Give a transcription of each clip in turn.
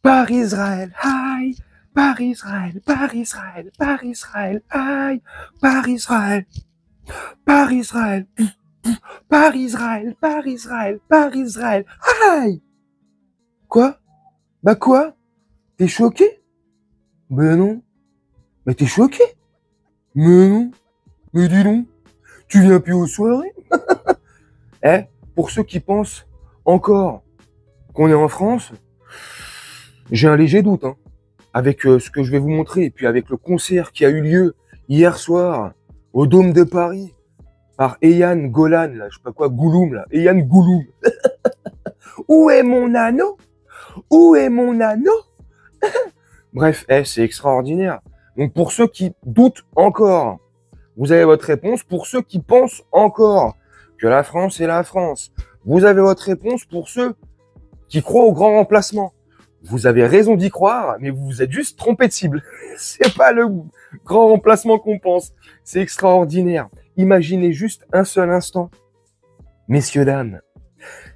Par Israël, aïe. Par Israël, par Israël, par Israël, aïe. Par Israël, par Israël, par Israël, par Israël, par Israël, aïe. Quoi? Bah quoi? T'es choqué? Ben non. Mais t'es choqué? Mais non. Mais dis donc, tu viens plus aux soirées? Eh, pour ceux qui pensent encore qu'on est en France, j'ai un léger doute, hein. Avec ce que je vais vous montrer, et puis avec le concert qui a eu lieu hier soir au Dôme de Paris par Eyane Golan, là, je sais pas quoi, Gouloum, là, Eyane Gouloum. Où est mon anneau? Où est mon anneau? Bref, c'est extraordinaire. Donc pour ceux qui doutent encore, vous avez votre réponse. Pour ceux qui pensent encore que la France est la France, vous avez votre réponse. Pour ceux qui croient au grand remplacement, vous avez raison d'y croire, mais vous vous êtes juste trompé de cible. C'est pas le grand remplacement qu'on pense. C'est extraordinaire. Imaginez juste un seul instant, messieurs, dames,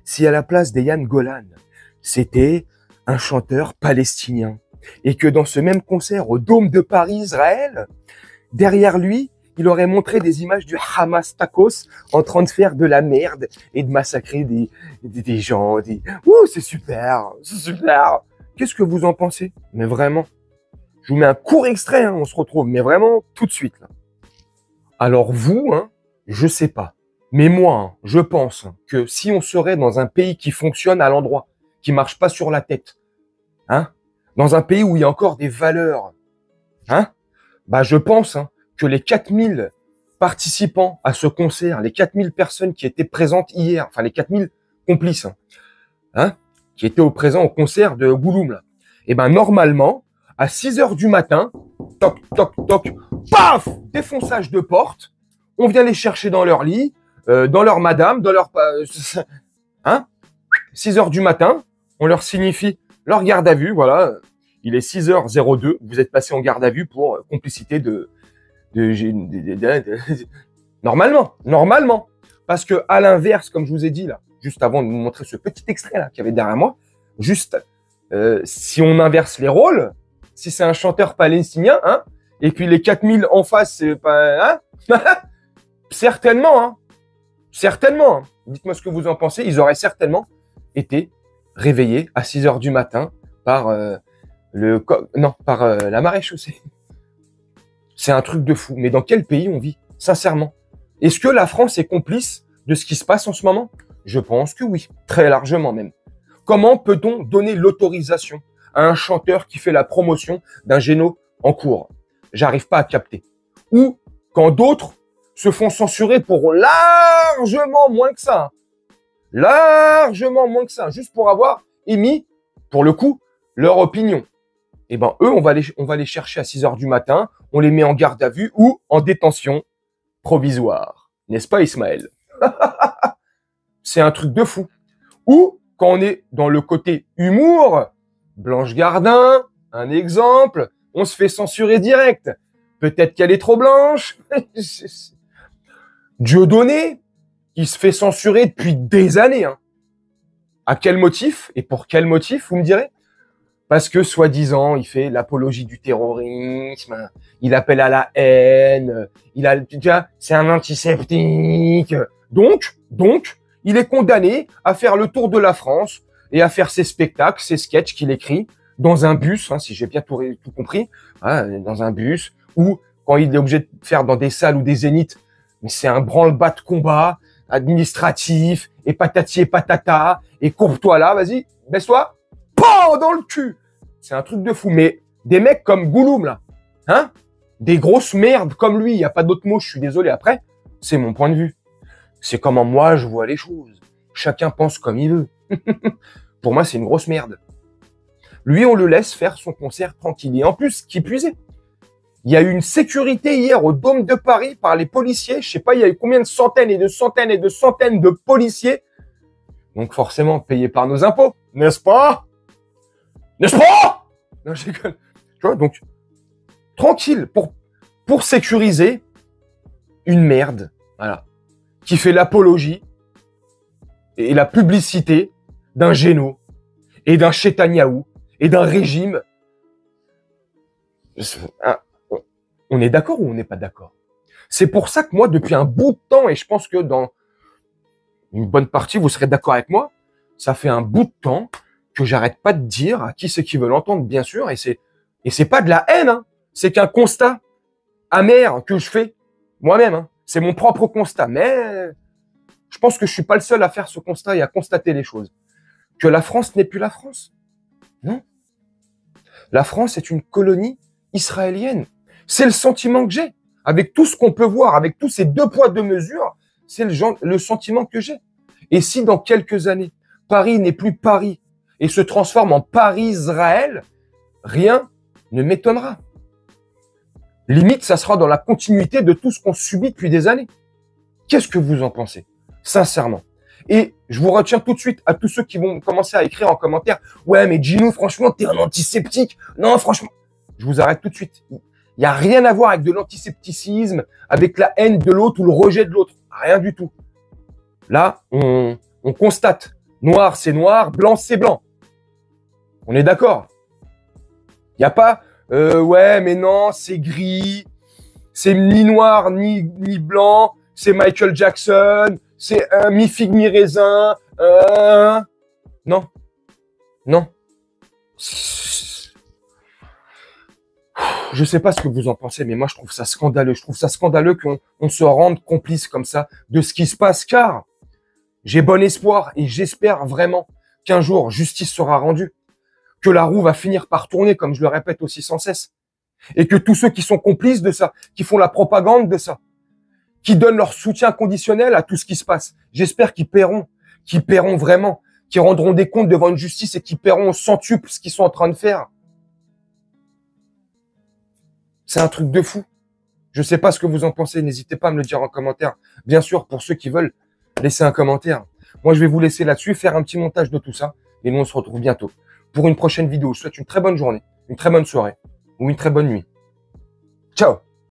si à la place d'Eyane Golan, c'était un chanteur palestinien, et que dans ce même concert au Dôme de Paris, Israël, derrière lui, il aurait montré des images du Hamas Tacos en train de faire de la merde et de massacrer des gens. Ouh, c'est super, c'est super. Qu'est-ce que vous en pensez? Mais vraiment, je vous mets un court extrait, hein, on se retrouve, mais vraiment tout de suite. Là. Alors vous, hein, je sais pas, mais moi, hein, je pense que si on serait dans un pays qui fonctionne à l'endroit, qui marche pas sur la tête, hein, dans un pays où il y a encore des valeurs, hein, bah je pense hein, que les 4000 participants à ce concert, les 4000 personnes qui étaient présentes hier, enfin les 4000 complices, hein, qui étaient présents au concert de Gouloum, là, et ben normalement, à 6h du matin, toc, toc, toc, paf, défonçage de porte, on vient les chercher dans leur lit, dans leur madame, dans leur... hein, 6h du matin, on leur signifie leur garde à vue, voilà, il est 6h02, vous êtes passé en garde à vue pour complicité normalement. Parce que à l'inverse, comme je vous ai dit là, juste avant de vous montrer ce petit extrait là qu'il y avait derrière moi, juste si on inverse les rôles, si c'est un chanteur palestinien, hein, et puis les 4000 en face, c'est pas, hein, certainement. Dites-moi ce que vous en pensez. Ils auraient certainement été réveillés à 6h du matin par la maréchaussée. C'est un truc de fou. Mais dans quel pays on vit, sincèrement? Est-ce que la France est complice de ce qui se passe en ce moment? Je pense que oui, très largement même. Comment peut-on donner l'autorisation à un chanteur qui fait la promotion d'un géno en cours? J'arrive pas à capter. Ou quand d'autres se font censurer pour largement moins que ça. Largement moins que ça. Juste pour avoir émis, pour le coup, leur opinion. Eh ben, eux, on va les chercher à 6h du matin, on les met en garde à vue ou en détention provisoire. N'est-ce pas, Ismaël? C'est un truc de fou. Ou, quand on est dans le côté humour, Blanche Gardin, un exemple, on se fait censurer direct. Peut-être qu'elle est trop blanche. Dieudonné, il se fait censurer depuis des années. Hein. À quel motif? Et pour quel motif, vous me direz? Parce que, soi-disant, il fait l'apologie du terrorisme, il appelle à la haine, c'est un antiseptique. Donc, il est condamné à faire le tour de la France et à faire ses spectacles, ses sketchs qu'il écrit dans un bus, hein, si j'ai bien tout compris, hein, dans un bus, ou quand il est obligé de faire dans des salles ou des zéniths, mais c'est un branle-bas de combat administratif, et patati et patata, et cours-toi là, vas-y, baisse-toi, dans le cul. C'est un truc de fou. Mais des mecs comme Gouloum, là, hein, des grosses merdes comme lui, il n'y a pas d'autre mot, je suis désolé après, c'est mon point de vue. C'est comment moi je vois les choses. Chacun pense comme il veut. Pour moi, c'est une grosse merde. Lui, on le laisse faire son concert tranquille. Et en plus, qui plus est, il y a eu une sécurité hier au Dôme de Paris par les policiers. Je sais pas, il y a eu combien de centaines et de centaines et de centaines de policiers. Donc forcément, payés par nos impôts, n'est-ce pas? N'est-ce pas? Non, je déconne. Tu vois, donc, tranquille, pour sécuriser une merde, voilà, qui fait l'apologie et la publicité d'un géno et d'un Chétaniaou et d'un régime. On est d'accord ou on n'est pas d'accord? C'est pour ça que moi, depuis un bout de temps, et je pense que dans une bonne partie, vous serez d'accord avec moi, ça fait un bout de temps que j'arrête pas de dire à qui c'est qui veut l'entendre, bien sûr, et c'est pas de la haine, hein, c'est qu'un constat amer que je fais moi-même, hein, c'est mon propre constat, mais je pense que je suis pas le seul à faire ce constat et à constater les choses. Que la France n'est plus la France. Non. La France est une colonie israélienne. C'est le sentiment que j'ai. Avec tout ce qu'on peut voir, avec tous ces 2 poids 2 mesures, c'est le sentiment que j'ai. Et si dans quelques années, Paris n'est plus Paris et se transforme en Paris-Israël, rien ne m'étonnera. Limite, ça sera dans la continuité de tout ce qu'on subit depuis des années. Qu'est-ce que vous en pensez? Sincèrement. Et je vous retiens tout de suite à tous ceux qui vont commencer à écrire en commentaire « Ouais, mais Gino, franchement, t'es un antiseptique. Non, franchement. » Je vous arrête tout de suite. Il n'y a rien à voir avec de l'antisepticisme, avec la haine de l'autre ou le rejet de l'autre. Rien du tout. Là, on constate. Noir, c'est noir. Blanc, c'est blanc. On est d'accord? Il n'y a pas ouais, mais non, c'est gris. C'est ni noir, ni blanc. C'est Michael Jackson. C'est mi-figue, mi-raisin. Non. Non. Je sais pas ce que vous en pensez, mais moi, je trouve ça scandaleux. Je trouve ça scandaleux qu'on se rende complice comme ça de ce qui se passe, car j'ai bon espoir et j'espère vraiment qu'un jour, justice sera rendue, que la roue va finir par tourner, comme je le répète aussi sans cesse, et que tous ceux qui sont complices de ça, qui font la propagande de ça, qui donnent leur soutien conditionnel à tout ce qui se passe, j'espère qu'ils paieront vraiment, qu'ils rendront des comptes devant une justice et qu'ils paieront au centuple ce qu'ils sont en train de faire. C'est un truc de fou. Je sais pas ce que vous en pensez, n'hésitez pas à me le dire en commentaire. Bien sûr, pour ceux qui veulent, laissez un commentaire. Moi, je vais vous laisser là-dessus, faire un petit montage de tout ça, et nous, on se retrouve bientôt pour une prochaine vidéo. Je vous souhaite une très bonne journée, une très bonne soirée, ou une très bonne nuit. Ciao!